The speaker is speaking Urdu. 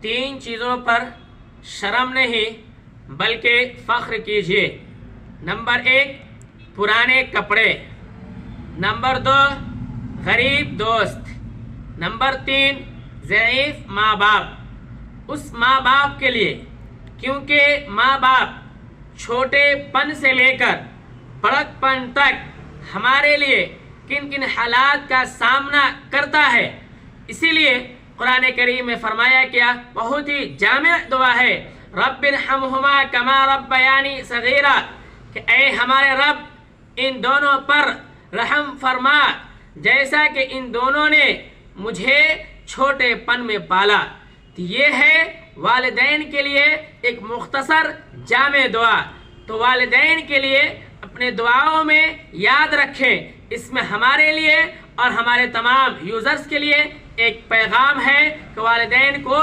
3 چیزوں پر شرم نہیں بلکہ فخر کیجیے۔ نمبر 1 پرانے کپڑے، نمبر 2 غریب دوست، نمبر 3 ضعیف ماں باپ۔ اس ماں باپ کے لیے، کیونکہ ماں باپ چھوٹے پن سے لے کر بڑک پن تک ہمارے لیے کن کن حالات کا سامنا کرتا ہے، اسی لیے قرآن کریم میں فرمایا کیا، بہت ہی جامع دعا ہے، رب ارحمہما کما ربیانی صغیرا، کہ اے ہمارے رب ان دونوں پر رحم فرما جیسا کہ ان دونوں نے مجھے چھوٹے پن میں پالا۔ تو یہ ہے والدین کے لیے ایک مختصر جامع دعا۔ تو والدین کے لیے اپنے دعاؤں میں یاد رکھیں، اس میں ہمارے لیے اور ہمارے تمام یوزرز کے لیے ایک پیغام ہے کہ والدین کو